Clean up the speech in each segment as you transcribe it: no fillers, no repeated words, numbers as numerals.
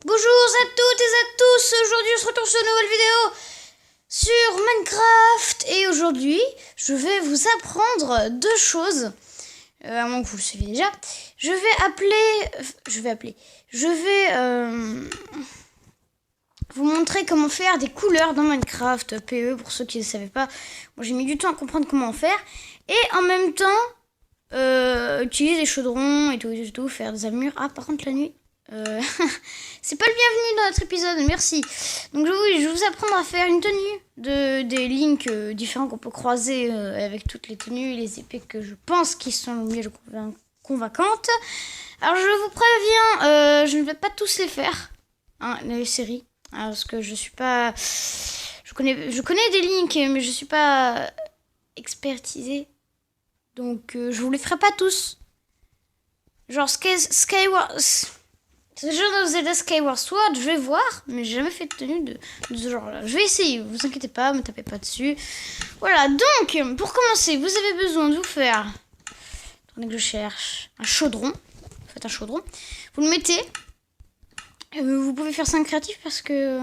Bonjour à toutes et à tous, aujourd'hui on se retrouve sur une nouvelle vidéo sur Minecraft et aujourd'hui je vais vous apprendre deux choses, à moins que vous le saviez déjà. Je vais vous montrer comment faire des couleurs dans Minecraft PE pour ceux qui ne savaient pas. Moi j'ai mis du temps à comprendre comment faire et en même temps utiliser des chaudrons et tout, faire des armures. Ah par contre la nuit... c'est pas le bienvenu dans notre épisode, merci. Donc je vais vous apprendre à faire une tenue des links différents qu'on peut croiser avec toutes les tenues et les épées que je pense qui sont les mieux convaincantes. Alors je vous préviens, je ne vais pas tous les faire, hein, les séries, hein, parce que je suis pas... Je connais des links, mais je suis pas expertisée. Donc je vous les ferai pas tous. Genre Skyward... Ce genre de Zelda Skyward Sword, je vais voir, mais j'ai jamais fait de tenue de ce genre-là. Je vais essayer, vous inquiétez pas, me tapez pas dessus. Voilà, donc, pour commencer, vous avez besoin de vous faire... Attendez que je cherche un chaudron. Faites un chaudron. Vous le mettez. Vous pouvez faire ça en créatif parce que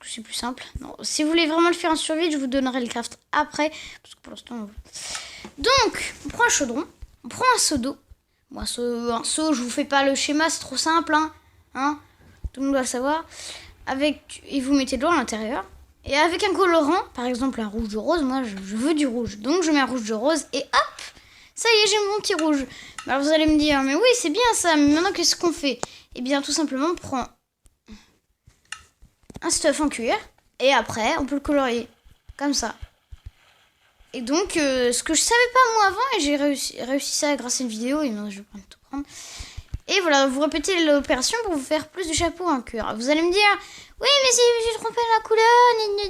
c'est plus simple. Non, si vous voulez vraiment le faire en survie, je vous donnerai le craft après. Parce que pour l'instant... Donc, on prend un chaudron, on prend un seau d'eau. Bon, un seau, je vous fais pas le schéma, c'est trop simple, hein, tout le monde doit le savoir. Et vous mettez de l'eau à l'intérieur. Et avec un colorant, par exemple un rouge de rose, moi je veux du rouge. Donc je mets un rouge de rose et hop, ça y est, j'ai mon petit rouge. Alors vous allez me dire, mais oui, c'est bien ça, mais maintenant qu'est-ce qu'on fait? Eh bien tout simplement, on prend un stuff en cuir et après on peut le colorier, comme ça. Et donc, ce que je savais pas moi avant, et j'ai réussi ça grâce à une vidéo, et maintenant je vais tout prendre. Et voilà, vous répétez l'opération pour vous faire plus de chapeaux en cuir. Vous allez me dire, oui, mais si j'ai trompé la couleur,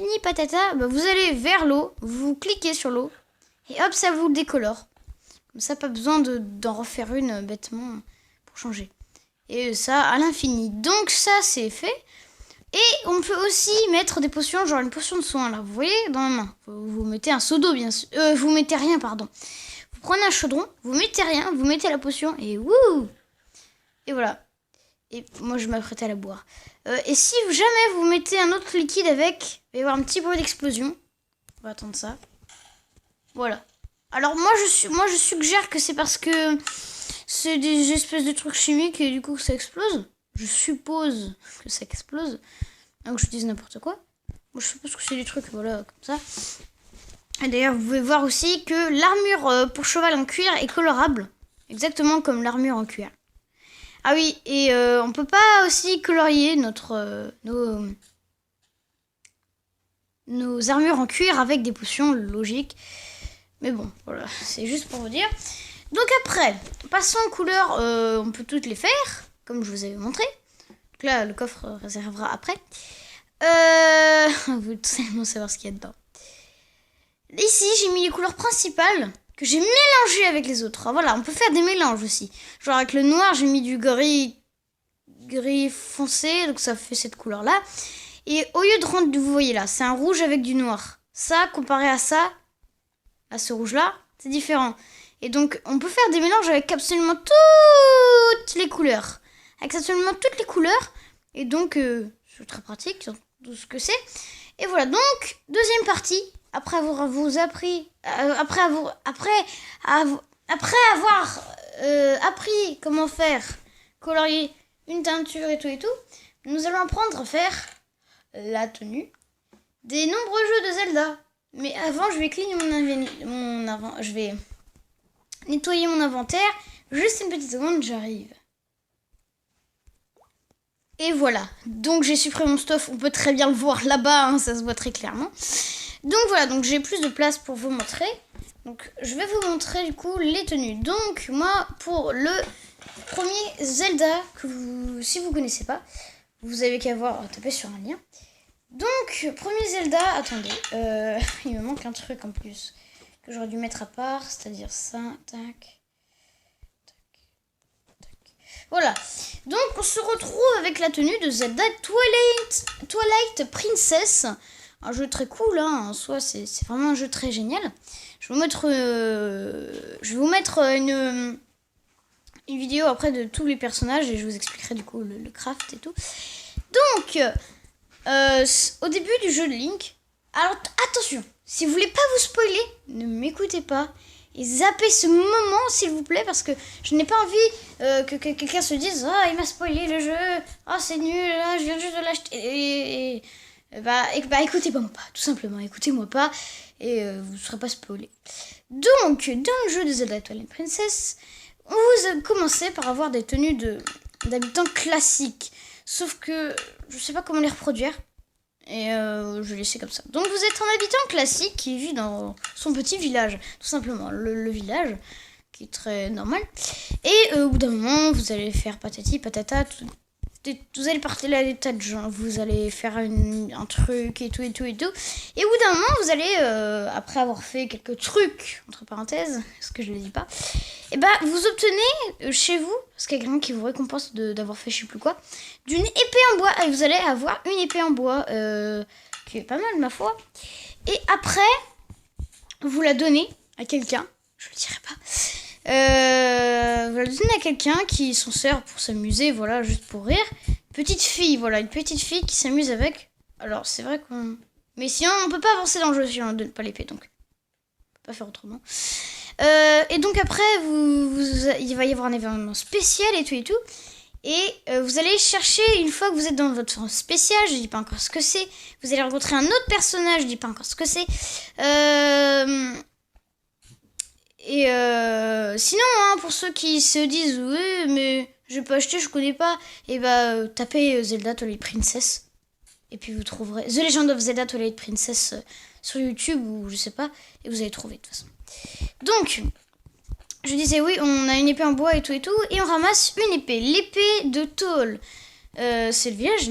ni patata. Bah, vous allez vers l'eau, vous cliquez sur l'eau, et hop, ça vous décolore. Comme ça, pas besoin d'en refaire une bêtement pour changer. Et ça, à l'infini. Donc ça, c'est fait. Et on peut aussi mettre des potions, genre une potion de soin, là, vous voyez, dans la main. Vous mettez un seau d'eau, bien sûr. Vous mettez rien, pardon. Vous prenez un chaudron, vous mettez rien, vous mettez la potion, et wouh! Et voilà. Et moi, je m'apprêtais à la boire. Et si jamais vous mettez un autre liquide avec, il va y avoir un petit bruit d'explosion. On va attendre ça. Voilà. Alors moi, je suggère que c'est parce que c'est des espèces de trucs chimiques et du coup, ça explose. Je suppose que ça explose. Donc je dis n'importe quoi. Moi je suppose que c'est des trucs, voilà, comme ça. Et d'ailleurs, vous pouvez voir aussi que l'armure pour cheval en cuir est colorable. Exactement comme l'armure en cuir. Ah oui, et on peut pas aussi colorier nos armures en cuir avec des potions, logique. Mais bon, voilà, c'est juste pour vous dire. Donc après, passons aux couleurs, on peut toutes les faire, comme je vous avais montré. Donc là, le coffre réservera après. Vous voulez tellement savoir ce qu'il y a dedans. Ici, j'ai mis les couleurs principales que j'ai mélangées avec les autres. Ah, voilà, on peut faire des mélanges aussi. Genre avec le noir, j'ai mis du gris foncé, donc ça fait cette couleur-là. Et au lieu de rendre, vous voyez là, c'est un rouge avec du noir. Ça, comparé à ça, à ce rouge-là, c'est différent. Et donc, on peut faire des mélanges avec absolument toutes les couleurs. Avec absolument toutes les couleurs. Et donc, c'est très pratique, tout ce que c'est. Et voilà, donc, deuxième partie. Après avoir appris comment faire colorier une teinture et tout, nous allons apprendre à faire la tenue des nombreux jeux de Zelda. Mais avant, je vais je vais nettoyer mon inventaire. Juste une petite seconde, j'arrive. Et voilà. Donc j'ai supprimé mon stuff. On peut très bien le voir là-bas, hein, ça se voit très clairement. Donc voilà, donc j'ai plus de place pour vous montrer. Donc je vais vous montrer du coup les tenues. Donc moi, pour le premier Zelda, si vous connaissez pas, vous avez qu'à taper sur un lien. Donc, premier Zelda, attendez, il me manque un truc en plus que j'aurais dû mettre à part, c'est-à-dire ça, tac, tac, tac. Voilà, donc on se retrouve avec la tenue de Zelda Twilight Princess, un jeu très cool, hein, en soi, c'est vraiment un jeu très génial. Je vais vous mettre une vidéo après de tous les personnages et je vous expliquerai du coup le craft et tout. Donc, au début du jeu de Link, alors attention, si vous voulez pas vous spoiler, ne m'écoutez pas et zappez ce moment s'il vous plaît parce que je n'ai pas envie que quelqu'un se dise « Ah, il m'a spoilé le jeu, ah c'est nul, là, je viens juste de l'acheter » écoutez-moi pas, tout simplement, écoutez-moi pas et vous ne serez pas spoilé. Donc, dans le jeu de Zelda Twilight Princess, vous commencez par avoir des tenues d'habitants classiques. Sauf que je sais pas comment les reproduire. Et je vais laisser comme ça. Donc vous êtes un habitant classique qui vit dans son petit village. Tout simplement, le village, qui est très normal. Et au bout d'un moment, vous allez faire patati patata. Vous allez partir là des tas de gens. Vous allez faire un truc et tout. Et au bout d'un moment, vous allez, après avoir fait quelques trucs, entre parenthèses, ce que je ne dis pas, et vous obtenez chez vous, parce qu'il y a quelqu'un qui vous récompense d'avoir fait je sais plus quoi, d'une épée en bois. Et vous allez avoir une épée en bois, qui est pas mal ma foi. Et après, vous la donnez à quelqu'un, je le dirai pas. Vous la donnez à quelqu'un qui s'en sert pour s'amuser, voilà, juste pour rire. Petite fille, voilà, une petite fille qui s'amuse avec. Alors, c'est vrai qu'on... Mais sinon, on peut pas avancer dans le jeu si on ne donne pas l'épée, donc... On peut pas faire autrement. Et donc après, il va y avoir un événement spécial et tout. Et vous allez chercher, une fois que vous êtes dans votre spécial, je dis pas encore ce que c'est. Vous allez rencontrer un autre personnage, je dis pas encore ce que c'est. Sinon, hein, pour ceux qui se disent oui, mais j'ai pas acheté, je connais pas, et tapez Zelda Twilight Princess. Et puis vous trouverez The Legend of Zelda Twilight Princess sur YouTube ou je sais pas, et vous allez trouver de toute façon. Donc, je disais oui, on a une épée en bois et tout, et on ramasse une épée, l'épée de Toll. C'est le village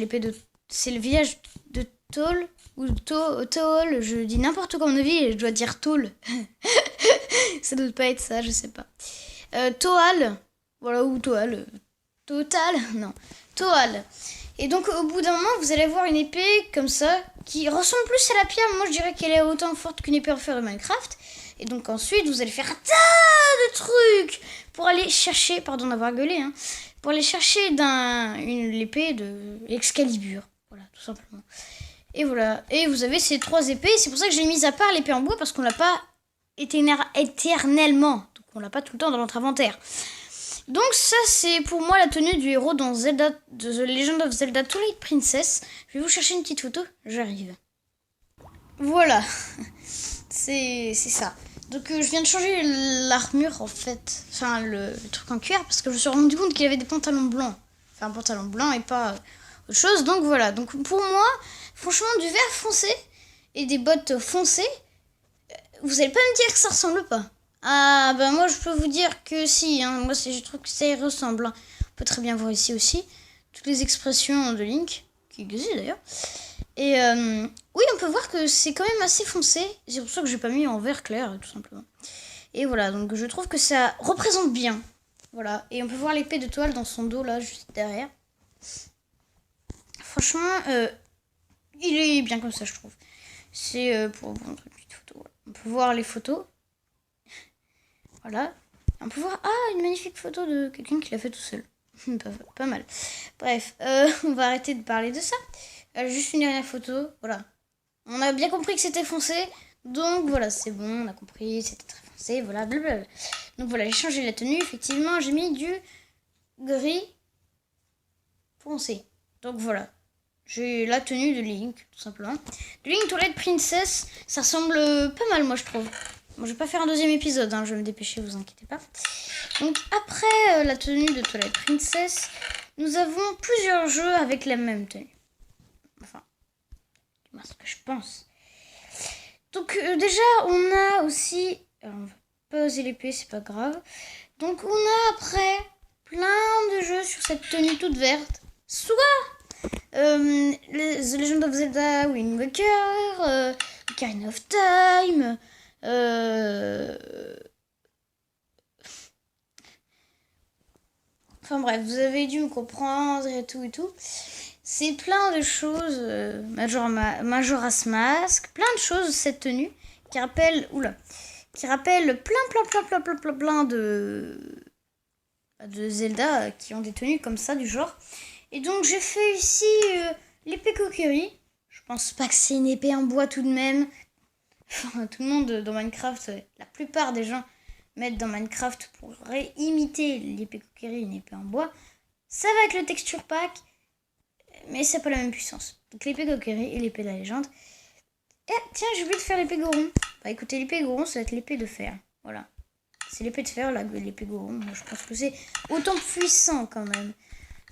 de Toll ou Toll, je dis n'importe quoi en vie et je dois dire Toll. Ça doit pas être ça, je sais pas. Toal, voilà, ou Toal. Total, non. Toal. Et donc au bout d'un moment, vous allez avoir une épée comme ça, qui ressemble plus à la pierre. Moi je dirais qu'elle est autant forte qu'une épée en fer de Minecraft. Et donc ensuite, vous allez faire un tas de trucs pour aller chercher, pardon d'avoir gueulé, hein, pour aller chercher l'épée de Excalibur. Voilà, tout simplement. Et voilà. Et vous avez ces 3 épées. C'est pour ça que j'ai mis à part l'épée en bois, parce qu'on l'a pas éternellement. Donc on l'a pas tout le temps dans notre inventaire. Donc ça, c'est pour moi la tenue du héros dans Zelda, The Legend of Zelda Twilight Princess. Je vais vous chercher une petite photo. J'arrive. Voilà. C'est ça. Donc je viens de changer l'armure en fait, enfin le truc en cuir parce que je me suis rendu compte qu'il avait des pantalons blancs. Enfin un pantalon blanc et pas autre chose. Donc voilà, donc pour moi, franchement du vert foncé et des bottes foncées, vous allez pas me dire que ça ressemble pas. Ah moi je peux vous dire que si, hein, moi je trouve que ça y ressemble. Hein. On peut très bien voir ici aussi toutes les expressions de Link, qui existent d'ailleurs. Et oui, on peut voir que c'est quand même assez foncé. C'est pour ça que j'ai pas mis en vert clair, tout simplement. Et voilà, donc je trouve que ça représente bien. Voilà, et on peut voir l'épée de toile dans son dos, là, juste derrière. Franchement, il est bien comme ça, je trouve. C'est pour vous montrer une petite photo. Voilà. On peut voir les photos. Voilà. On peut voir, une magnifique photo de quelqu'un qui l'a fait tout seul. pas mal. Bref, on va arrêter de parler de ça. Juste une dernière photo, voilà. On a bien compris que c'était foncé, donc voilà, c'est bon, on a compris, c'était très foncé, voilà, blablabla. Donc voilà, j'ai changé la tenue, effectivement, j'ai mis du gris foncé. Donc voilà, j'ai la tenue de Link, tout simplement. De Link Twilight Princess, ça ressemble pas mal, moi, je trouve. Bon, je vais pas faire un deuxième épisode, hein, je vais me dépêcher, vous inquiétez pas. Donc après la tenue de Twilight Princess, nous avons plusieurs jeux avec la même tenue. Enfin, c'est ce que je pense. Donc déjà, on a aussi... Alors, on va poser l'épée, c'est pas grave. Donc on a après plein de jeux sur cette tenue toute verte. Soit The Legend of Zelda Wind Waker, Ocarina of Time... Enfin bref, vous avez dû me comprendre et tout. C'est plein de choses, Majora's Mask, plein de choses cette tenue qui rappelle plein de Zelda qui ont des tenues comme ça du genre. Et donc j'ai fait ici l'épée Kokiri. Je pense pas que c'est une épée en bois tout de même. Enfin, tout le monde dans Minecraft, la plupart des gens mettent dans Minecraft pour imiter l'épée Kokiri une épée en bois. Ça va avec le texture pack, mais c'est pas la même puissance. Donc l'épée Kokiri et l'épée de la légende. Et tiens, j'ai oublié de faire l'épée Goron. Bah écoutez, l'épée Goron, ça va être l'épée de fer. Voilà. C'est l'épée de fer, là, l'épée Goron. Moi, je pense que c'est autant puissant quand même.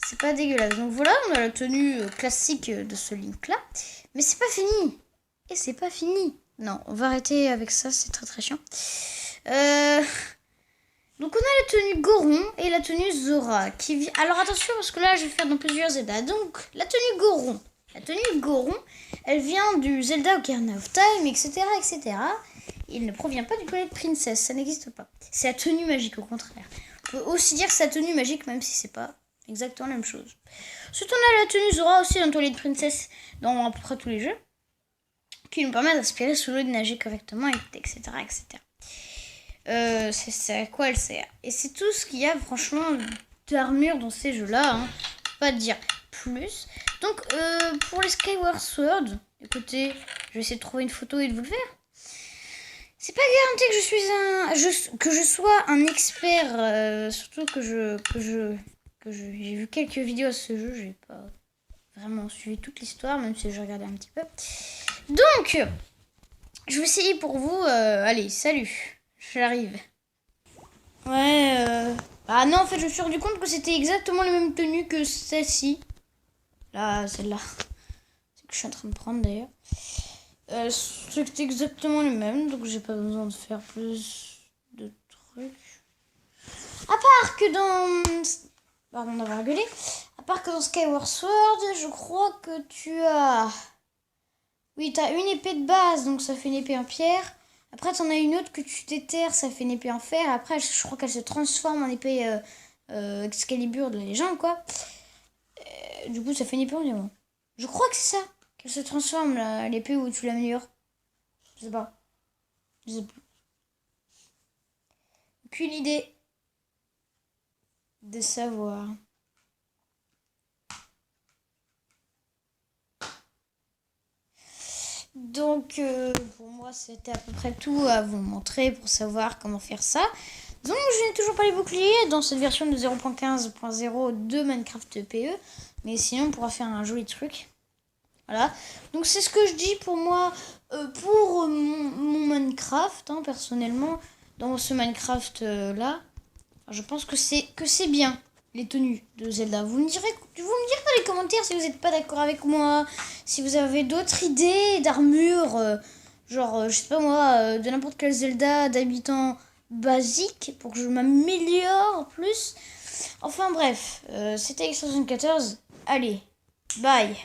C'est pas dégueulasse. Donc voilà, on a la tenue classique de ce Link-là. Mais c'est pas fini. Et c'est pas fini. Non, on va arrêter avec ça, c'est très très chiant. Donc on a la tenue Goron et la tenue Zora. Alors attention, parce que là, je vais faire dans plusieurs Zelda. Donc, la tenue Goron. La tenue Goron, elle vient du Zelda Ocarina of Time, etc., etc. Il ne provient pas du Twilight Princess, ça n'existe pas. C'est la tenue magique, au contraire. On peut aussi dire que c'est la tenue magique, même si c'est pas exactement la même chose. Ensuite, on a la tenue Zora aussi dans Twilight Princess, dans à peu près tous les jeux, qui nous permet d'aspirer sous l'eau et de nager correctement, etc., etc. C'est à quoi elle sert. Et c'est tout ce qu'il y a, franchement, d'armure dans ces jeux-là. Hein. Pas dire plus. Donc, pour les Skyward Sword, écoutez, je vais essayer de trouver une photo et de vous le faire. C'est pas garanti que je sois un expert, surtout que j'ai vu quelques vidéos à ce jeu, j'ai pas vraiment suivi toute l'histoire, même si j'ai regardé un petit peu. Donc, je vais essayer pour vous. Allez, salut, j'arrive. Ouais. Ah non, en fait, je me suis rendu compte que c'était exactement la même tenue que celle-ci. Là, celle-là. C'est que je suis en train de prendre d'ailleurs. C'est exactement les mêmes, donc j'ai pas besoin de faire plus de trucs. À part que dans... Pardon d'avoir gueulé. À part que dans Skyward Sword, je crois que tu as... Oui, t'as une épée de base, donc ça fait une épée en pierre. Après, t'en as une autre que tu déterres, ça fait une épée en fer. Après, je crois qu'elle se transforme en épée Excalibur de la légende, quoi. Du coup, ça fait une épée en diamant. Je crois que c'est ça. Qu'elle se transforme, l'épée où tu l'améliores. Je sais pas. Je sais plus. Aucune idée de savoir. Donc, pour moi, c'était à peu près tout à vous montrer pour savoir comment faire ça. Donc, je n'ai toujours pas les boucliers dans cette version de 0.15.0 de Minecraft PE. Mais sinon, on pourra faire un joli truc. Voilà. Donc, c'est ce que je dis pour moi, pour mon Minecraft, hein, personnellement. Dans ce Minecraft-là, je pense que c'est bien, les tenues de Zelda. Vous me direz dans les commentaires si vous n'êtes pas d'accord avec moi, si vous avez d'autres idées d'armure, genre, je sais pas moi, de n'importe quel Zelda d'habitant basique, pour que je m'améliore plus. Enfin bref, c'était X74. Allez, bye.